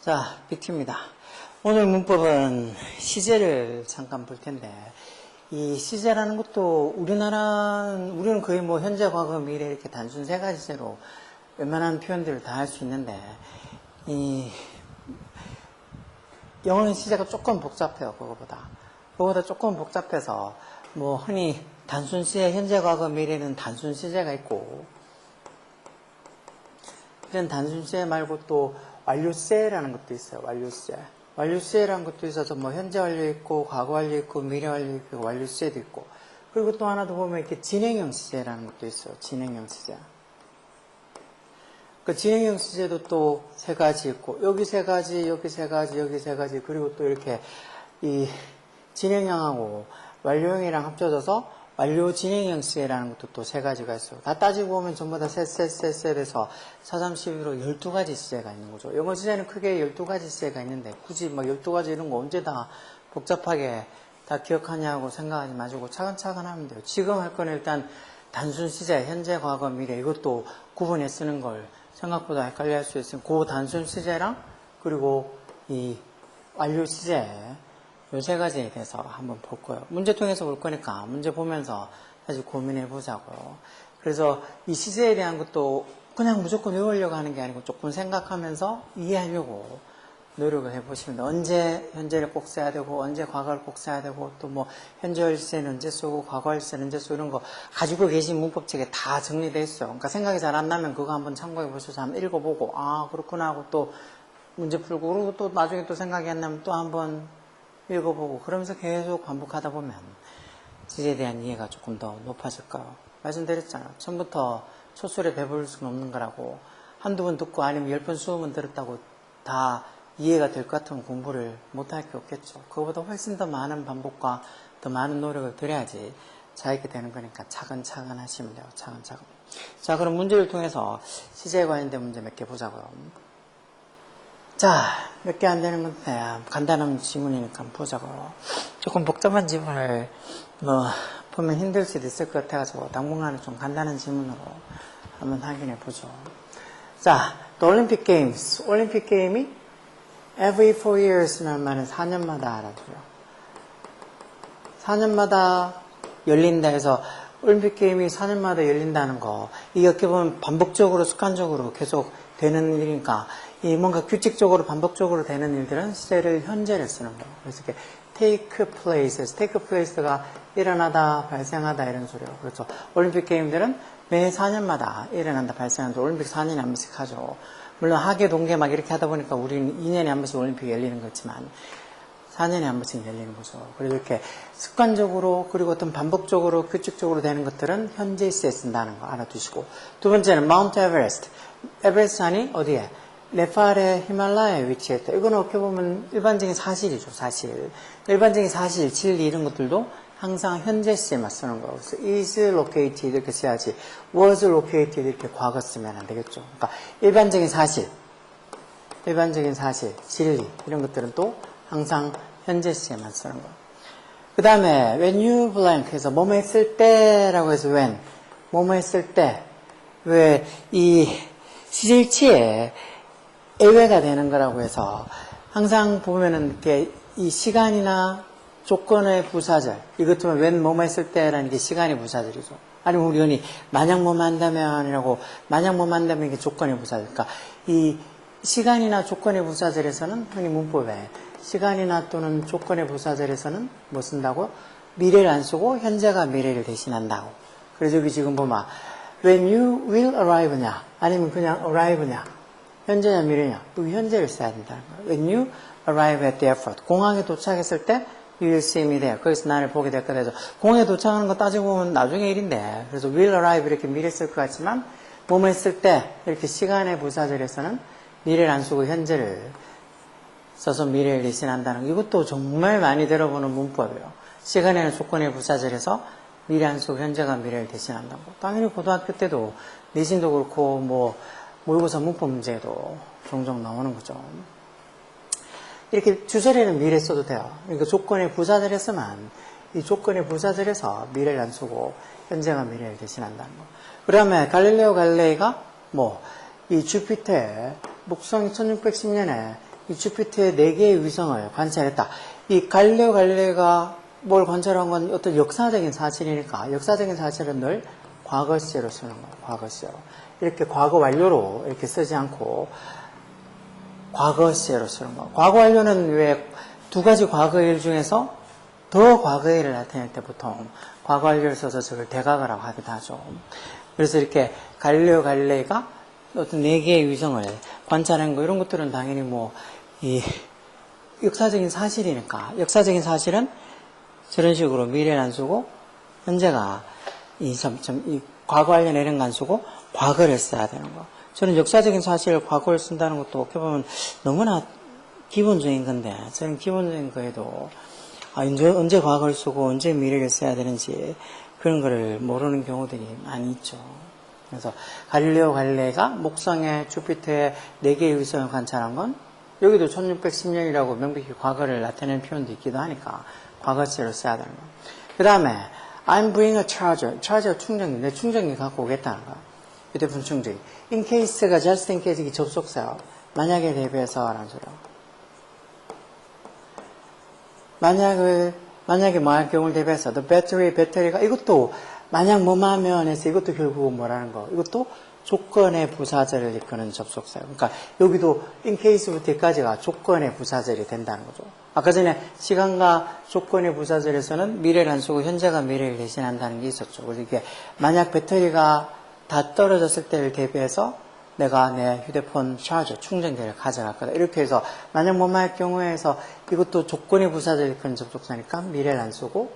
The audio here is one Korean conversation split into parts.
자, 빅티입니다. 오늘 문법은 시제를 잠깐 볼 텐데, 이 시제라는 것도 우리는 거의 뭐 현재, 과거, 미래 이렇게 단순 세 가지 시제로 웬만한 표현들을 다 할 수 있는데, 이 영어는 시제가 조금 복잡해요, 그거보다 조금 복잡해서, 뭐 흔히 단순 시제, 현재, 과거, 미래는 단순 시제가 있고, 이런 단순 시제 말고 또 완료시제라는 것도 있어요. 완료시제라는 것도 있어서 뭐 현재 완료 있고 과거 완료 있고 미래 완료 있고 완료시제도 있고, 그리고 또 하나 더 보면 이렇게 진행형 시제라는 것도 있어요. 진행형 시제. 그 진행형 시제도 또 세 가지 있고, 여기 세 가지, 여기 세 가지, 여기 세 가지, 그리고 또 이렇게 이 진행형하고 완료형이랑 합쳐져서 완료 진행형 시제라는 것도 또 세 가지가 있어요. 다 따지고 보면 전부 다 셋에서 4, 3, 12로 12가지 시제가 있는 거죠. 영어 시제는 크게 12가지 시제가 있는데, 굳이 막 12가지 이런 거 언제 다 복잡하게 다 기억하냐고 생각하지 마시고 차근차근 하면 돼요. 지금 할 거는 일단 단순 시제, 현재, 과거, 미래, 이것도 구분해 쓰는 걸 생각보다 헷갈려 할 수 있으면 그 단순 시제랑 그리고 이 완료 시제, 요 세 가지에 대해서 한번 볼 거예요. 문제 통해서 볼 거니까 문제 보면서 다시 고민해 보자고요. 그래서 이 시제에 대한 것도 그냥 무조건 외우려고 하는 게 아니고 조금 생각하면서 이해하려고 노력을 해보시면 돼요. 언제 현재를 꼭 써야 되고, 언제 과거를 꼭 써야 되고, 또 뭐 현재 시제는 언제 쓰고 과거 시제는 언제 쓰고, 이런 거 가지고 계신 문법책에 다 정리되어 있어요. 그러니까 생각이 잘 안 나면 그거 한번 참고해 보셔서 한번 읽어보고, 아 그렇구나 하고 또 문제 풀고, 그리고 또 나중에 또 생각이 안 나면 또 한번 읽어보고, 그러면서 계속 반복하다 보면 시제에 대한 이해가 조금 더 높아질 거예요. 말씀드렸잖아요. 처음부터 초술에 배부를 수는 없는 거라고. 한두 번 듣고 아니면 10번 20번 들었다고 다 이해가 될 것 같으면 공부를 못할 게 없겠죠. 그거보다 훨씬 더 많은 반복과 더 많은 노력을 들여야지 자기게 되는 거니까 차근차근 하시면 돼요. 차근차근. 자, 그럼 문제를 통해서 시제에 관련된 문제 몇 개 보자고요. 자, 몇 개 안 되는 건데 간단한 지문이니까 보자고요. 조금 복잡한 지문을 뭐 보면 힘들 수도 있을 것 같아가지고 당분간은 좀 간단한 지문으로 한번 확인해 보죠. 자, 또 올림픽 게임스. 올림픽 게임이 every 4 years라는 말은 4년마다 알아줘요. 4년마다 열린다 해서 올림픽 게임이 4년마다 열린다는 거, 이게 어떻게 보면 반복적으로 습관적으로 계속 되는 일이니까, 이 뭔가 규칙적으로 반복적으로 되는 일들은 시제를 현재를 쓰는 거예요. 그래서 이렇게 take place가 일어나다, 발생하다 이런 소리예요. 그렇죠. 올림픽 게임들은 매 4년마다 일어난다, 발생한다. 올림픽 4년에 한 번씩 하죠. 물론 하계, 동계 막 이렇게 하다 보니까 우리는 2년에 한 번씩 올림픽이 열리는 거지만 4년에 한 번씩 열리는 거죠. 그래서 이렇게 습관적으로, 그리고 어떤 반복적으로, 규칙적으로 되는 것들은 현재 시제에 쓴다는 거 알아두시고, 두 번째는 마운트 에베레스트. 에베레스트 산이 어디에? 네팔의 히말라야에 위치했다. 이거는 어떻게 보면 일반적인 사실이죠, 사실. 일반적인 사실, 진리 이런 것들도 항상 현재 시제만 쓰는 거예요. 그래서 is located 이렇게 써야지, was located 이렇게 과거 쓰면 안 되겠죠. 그러니까 일반적인 사실, 진리 이런 것들은 또 항상 현재 시제만 쓰는 거예요. 그 다음에 when you blank 해서 뭐뭐 했을 때라고 해서 when, 뭐뭐 했을 때, 왜 이 시제일치에 예외가 되는 거라고 해서 항상 보면은 이렇게 이 시간이나 조건의 부사절, 이것도 when 뭐뭐 했을 때라는 게 시간의 부사절이죠. 아니면 우리 흔히 만약 뭐뭐 한다면이라고, 만약 뭐뭐 한다면 이게 조건의 부사절. 그러니까 이 시간이나 조건의 부사절에서는 흔히 문법에 시간이나 또는 조건의 부사절에서는 뭐 쓴다고? 미래를 안 쓰고 현재가 미래를 대신한다고. 그래서 여기 지금 보면 when you will arrive냐 아니면 그냥 arrive냐, 현재냐 미래냐, 여기 현재를 써야 된다는 거예요. When you arrive at the airport, 공항에 도착했을 때 you will see me there, 거기서 나를 보게 될 거다 해서 공항에 도착하는 거 따지고 보면 나중에 일인데, 그래서 will arrive 이렇게 미래 쓸 것 같지만 뭐뭐 했을 때 이렇게 시간의 부사절에서는 미래를 안 쓰고 현재를 써서 미래를 대신한다는, 이것도 정말 많이 들어보는 문법이에요. 시간에는 조건의 부사절에서 미래 안 쓰고 현재가 미래를 대신한다고. 당연히 고등학교 때도 내신도 그렇고 뭐 모의고사 문법 문제도 종종 나오는 거죠. 이렇게 주절에는 미래 써도 돼요. 그러니까 조건의 부사절에서만, 이 조건의 부사절에서 미래를 안 쓰고 현재가 미래를 대신한다는 거. 그 다음에 갈릴레오 갈릴레이가 뭐 이 주피터의 목성이 1610년에 이 주피터의 4개의 위성을 관찰했다. 이 갈릴레오 갈릴레이가 뭘 관찰한 건 어떤 역사적인 사실이니까 역사적인 사실은 늘 과거 시제로 쓰는 거예요. 과거 시제로. 이렇게 과거 완료로 이렇게 쓰지 않고 과거 시제로 쓰는 거예요. 과거 완료는 왜 두 가지 과거 일 중에서 더 과거의 일을 나타낼 때 보통 과거 완료를 써서 저걸 대각이라고 하기도 하죠. 그래서 이렇게 갈릴레오 갈릴레이가 어떤 4개의 위성을 관찰한 거 이런 것들은 당연히 뭐 이 역사적인 사실이니까 역사적인 사실은 저런 식으로 미래를 안 쓰고 현재가 이 과거 완료 내린 거 안 쓰고 과거를 써야 되는 거. 저는 역사적인 사실을 과거를 쓴다는 것도 어떻게 보면 너무나 기본적인 건데 저는 기본적인 거에도 언제 과거를 쓰고 언제 미래를 써야 되는지 그런 거를 모르는 경우들이 많이 있죠. 그래서 갈릴레오 갈릴레이가 목성의 주피터의 4개의 위성을 관찰한 건 여기도 1610년이라고 명백히 과거를 나타내는 표현도 있기도 하니까 과거시로 써야 되는 거예요. 그 다음에 I'm bringing a charger. charger 충전기. 내 충전기 갖고 오겠다는 거야. 휴대폰 충전기. in case가 just in case 접속사요. 만약에 대비해서 라는 소리야. 만약에 뭐할 경우를 대비해서 the battery, 배터리가 이것도 만약 뭐하면 해서 이것도 결국은 뭐라는 거. 이것도 조건의 부사절을 이끄는 접속사예요. 그러니까 여기도 in case부터 여기까지가 조건의 부사절이 된다는 거죠. 아까 전에 시간과 조건의 부사절에서는 미래를 안 쓰고 현재가 미래를 대신한다는 게 있었죠. 그래서 이게 만약 배터리가 다 떨어졌을 때를 대비해서 내가 내 휴대폰 차저 충전기를 가져갈 거다. 이렇게 해서 만약 뭐할 경우에서 이것도 조건의 부사절을 이끄는 접속사니까 미래를 안 쓰고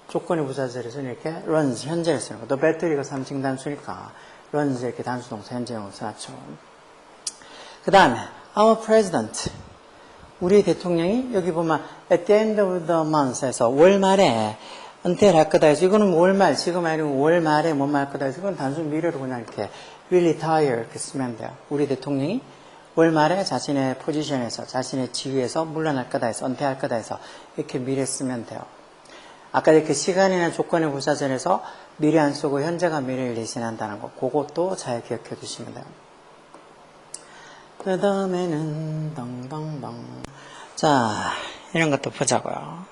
조건의 부사절에서는 이렇게 runs 현재를 쓰는 거. 또 배터리가 3층 단수니까 runs 이렇게 단수동사 현재형을 써놨죠. 그 다음에 our president 우리 대통령이 여기 보면 at the end of the month에서 월 말에 은퇴를 할 거다 해서 이거는 월 말 지금 아니고 월 말에 뭐 할 거다 해서 이건 단순 미래로 그냥 이렇게 will retire 이렇게 쓰면 돼요. 우리 대통령이 월 말에 자신의 포지션에서 자신의 지위에서 물러날 거다 해서 은퇴할 거다 해서 이렇게 미래 쓰면 돼요. 아까 이렇게 시간이나 조건의 부사절에서 미래 안 쓰고 현재가 미래를 대신한다는 거 그것도 잘 기억해 두시면 돼요. 그 다음에는 덩덩덩 자 이런 것도 보자고요.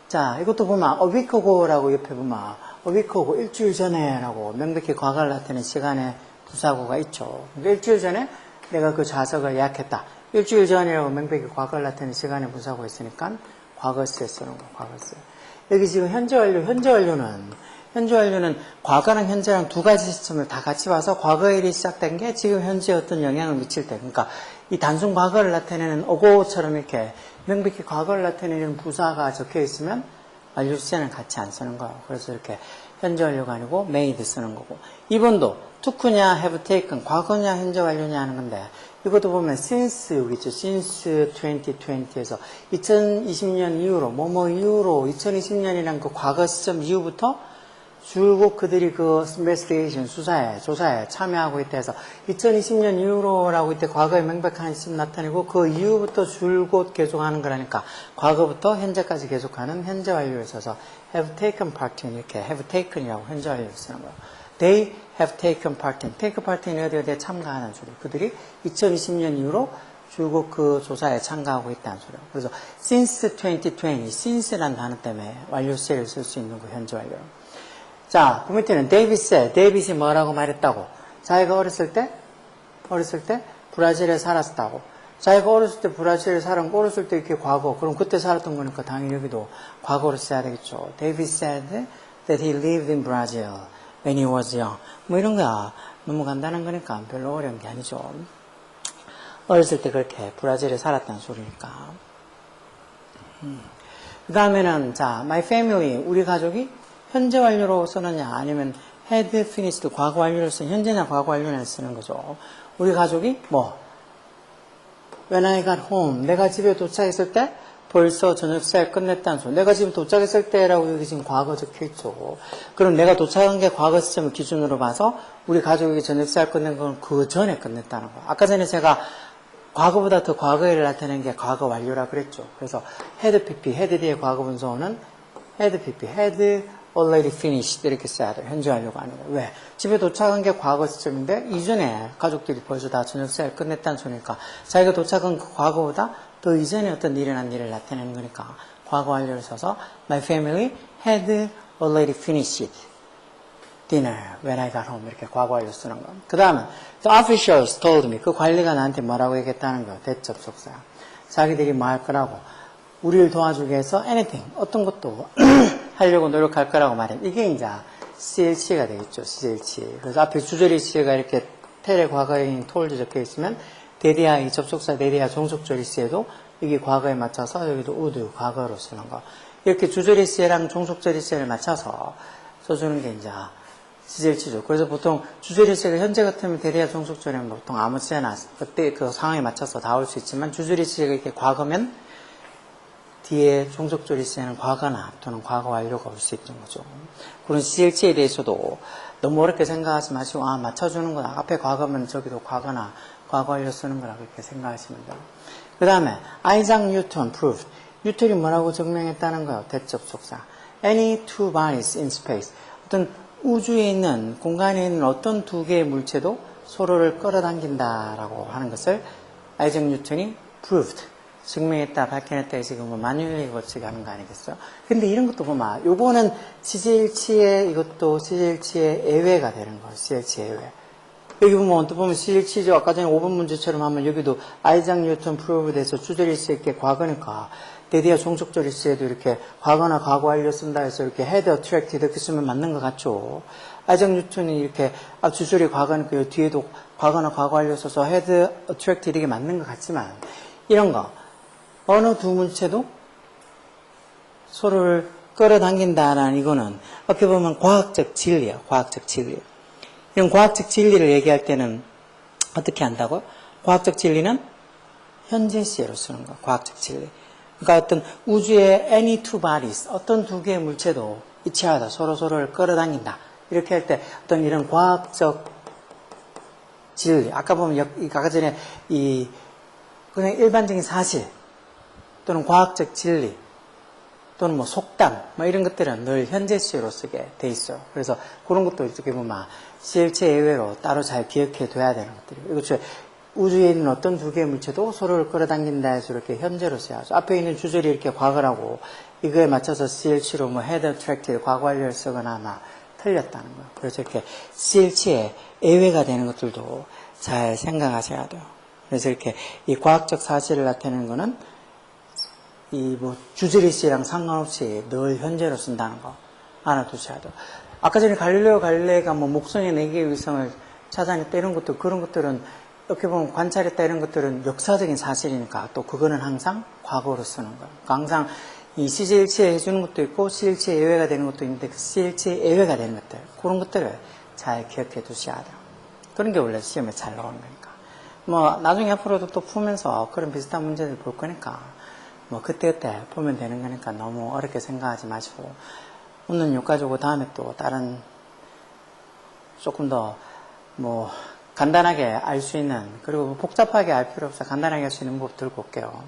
자 이것도 보면 a week ago라고 옆에 보면 a week ago 일주일 전에 라고 명백히 과거를 나타내는 시간의 부사구가 있죠. 그러니까 일주일 전에 내가 그 좌석을 예약했다. 일주일 전이라고 명백히 과거를 나타내는 시간의 부사구가 있으니까 과거시에 쓰는 거 과거시. 여기 지금 현재 완료는 과거랑 현재랑 두 가지 시점을 다 같이 봐서 과거의 일이 시작된 게 지금 현재에 어떤 영향을 미칠 때 그러니까 이 단순 과거를 나타내는 어고처럼 이렇게 명백히 과거를 나타내는 부사가 적혀 있으면 완료 시제는 같이 안 쓰는 거예요. 그래서 이렇게 현재 완료가 아니고 made 쓰는 거고 2번도 took냐 have taken 과거냐 현재 완료냐 하는 건데 이것도 보면 since 여기 있죠. since 2020에서 2020년 이후로 뭐뭐 이후로 2020년이란 그 과거 시점 이후부터 줄곧 그들이 그 investigation 조사에 참여하고 있다 해서 2020년 이후로라고 이때 과거의 명백한 시점 나타내고 그 이후부터 줄곧 계속하는 거라니까 과거부터 현재까지 계속하는 현재 완료를 써서 have taken part in 이렇게 have taken이라고 현재 완료를 쓰는 거예요. They have taken part in. take part in 어디에 참가하는 소리. 그들이 2020년 이후로 줄곧 그 조사에 참가하고 있다는 소리예요. 그래서 since 2020, since라는 단어 때문에 완료 시제를 쓸 수 있는 거 현재 완료. 자, 그 밑에는 데이빗이 뭐라고 말했다고? 자기가 어렸을 때 브라질에 살았다고. 자기가 어렸을 때 브라질에 살은 어렸을 때 이렇게 과거. 그럼 그때 살았던 거니까 당연히 여기도 과거로 써야 되겠죠. David said that he lived in Brazil when he was young. 뭐 이런 거야. 너무 간단한 거니까 별로 어려운 게 아니죠. 어렸을 때 그렇게 브라질에 살았다는 소리니까. 그 다음에는 자, my family, 우리 가족이 현재 완료로 쓰느냐 아니면 had finished 과거 완료를 쓰는 현재나 과거 완료를 쓰는 거죠. 우리 가족이 뭐 when I got home 내가 집에 도착했을 때 벌써 저녁 식사를 끝냈다는 소리. 내가 지금 도착했을 때라고 여기 지금 과거 적혀 있죠. 그럼 내가 도착한 게 과거 시점을 기준으로 봐서 우리 가족이 저녁 식사를 끝낸 건 그 전에 끝냈다는 거예요. 아까 전에 제가 과거보다 더 과거를 나타낸 게 과거 완료라 그랬죠. 그래서 had pp, had 뒤에 과거 분사어는 had pp, had already finished 이렇게 써야 돼요. 현재 완료가 아니라. 왜? 집에 도착한 게 과거 시점인데 이전에 가족들이 벌써 다 저녁 생활 끝냈다는 소리니까 자기가 도착한 그 과거보다 더 이전에 어떤 일어난 일을 나타내는 거니까 과거 완료를 써서 My family had already finished dinner when I got home 이렇게 과거 완료 쓰는 거. 그 다음은 The officials told me 그 관리가 나한테 뭐라고 얘기했다는 거예요. 대접속사. 자기들이 뭐 할 거라고 우리를 도와주기 위해서 anything 어떤 것도 하려고 노력할 거라고 말해. 이게 이제 CLC가 되겠죠. CLC. 그래서 앞에 주저리시가 이렇게 텔의 과거인 told 적혀 있으면 대대하 이 접속사 대대하 종속절이시에도 이게 과거에 맞춰서 여기도 would 과거로 쓰는 거. 이렇게 주저리시랑 종속절이시를 맞춰서 써주는 게 이제 CLC죠. 그래서 보통 주저리시가 현재 같으면 대대하 종속절이면 보통 아무 때나 그때 그 상황에 맞춰서 다 올 수 있지만 주저리시가 이렇게 과거면 뒤에 종속절이시에는 과거나 또는 과거 완료가 올 수 있는 거죠. 그런 CLC에 대해서도 너무 어렵게 생각하지 마시고 맞춰주는 거다. 앞에 과거면 저기도 과거나 과거 완료 쓰는 거라고 이렇게 생각하시면 돼요. 그 다음에 아이작 뉴턴 proved. 뉴턴이 뭐라고 증명했다는 거예요. 대접속사. Any two bodies in space. 어떤 우주에 있는 공간에 있는 어떤 두 개의 물체도 서로를 끌어당긴다라고 하는 것을 아이작 뉴턴이 proved. 증명했다, 밝혀냈다, 지금 뭐 만유인력에 거치게 하는 거 아니겠어요? 근데 이런 것도 보면, 요거는 CLC의, 이것도 CLC의 예외가 되는 거예요. CLC 예외. 여기 보면, 또 보면 CLC죠. 아까 전에 5번 문제처럼 하면 여기도 아이작 뉴턴 프로브에 대해서 주저리스 있게 과거니까, 대대하 종속절이스에도 이렇게 과거나 과거 완료 쓴다 해서 이렇게 had attracted 이렇게 쓰면 맞는 것 같죠. 아이작 뉴턴이 이렇게 주저리 과거니까 이 뒤에도 과거나 과거 완료 써서 had attracted 이게 맞는 것 같지만, 이런 거. 어느 두 물체도 서로를 끌어당긴다라는 이거는 어떻게 보면 과학적 진리예요. 과학적 진리. 이런 과학적 진리를 얘기할 때는 어떻게 한다고요? 과학적 진리는 현재 시제로 쓰는 거예요. 과학적 진리. 그러니까 어떤 우주의 any two bodies, 어떤 두 개의 물체도 이치하다, 서로를 끌어당긴다. 이렇게 할 때 어떤 이런 과학적 진리. 아까 보면 아까 전에 그냥 일반적인 사실 또는 과학적 진리 또는 뭐 속담 뭐 이런 것들은 늘 현재 시제로 쓰게 돼 있어요. 그래서 그런 것도 어떻게 보면 CLC 예외로 따로 잘 기억해 둬야 되는 것들이에요. 이거 우주에 있는 어떤 두 개의 물체도 서로를 끌어당긴다 해서 이렇게 현재로 써야죠. 앞에 있는 주절이 이렇게 과거라고 이거에 맞춰서 CLC로 뭐 head attracted 과거 완료를 쓰거나 아마 틀렸다는 거예요. 그래서 이렇게 CLC에 예외가 되는 것들도 잘 생각하셔야 돼요. 그래서 이렇게 이 과학적 사실을 나타내는 거는 이 뭐 주저리시랑 상관없이 늘 현재로 쓴다는 거 알아두셔야 돼요. 아까 전에 갈릴레오 갈릴레이가 뭐 목성의 4개의 위성을 찾아냈다 이런 것도 그런 것들은 이렇게 보면 관찰했다 이런 것들은 역사적인 사실이니까 또 그거는 항상 과거로 쓰는 거예요. 그러니까 항상 이 CLC에 해주는 것도 있고 CLC에 예외가 되는 것도 있는데 그 CLC에 예외가 되는 것들 그런 것들을 잘 기억해 두셔야 돼요. 그런 게 원래 시험에 잘 나오는 거니까. 뭐 나중에 앞으로도 또 풀면서 그런 비슷한 문제들 볼 거니까 뭐 그때그때 보면 되는 거니까 너무 어렵게 생각하지 마시고 오늘 여기까지 오고 다음에 또 다른 조금 더 뭐 간단하게 알 수 있는 그리고 복잡하게 알 필요 없어 간단하게 할 수 있는 법 들고 올게요.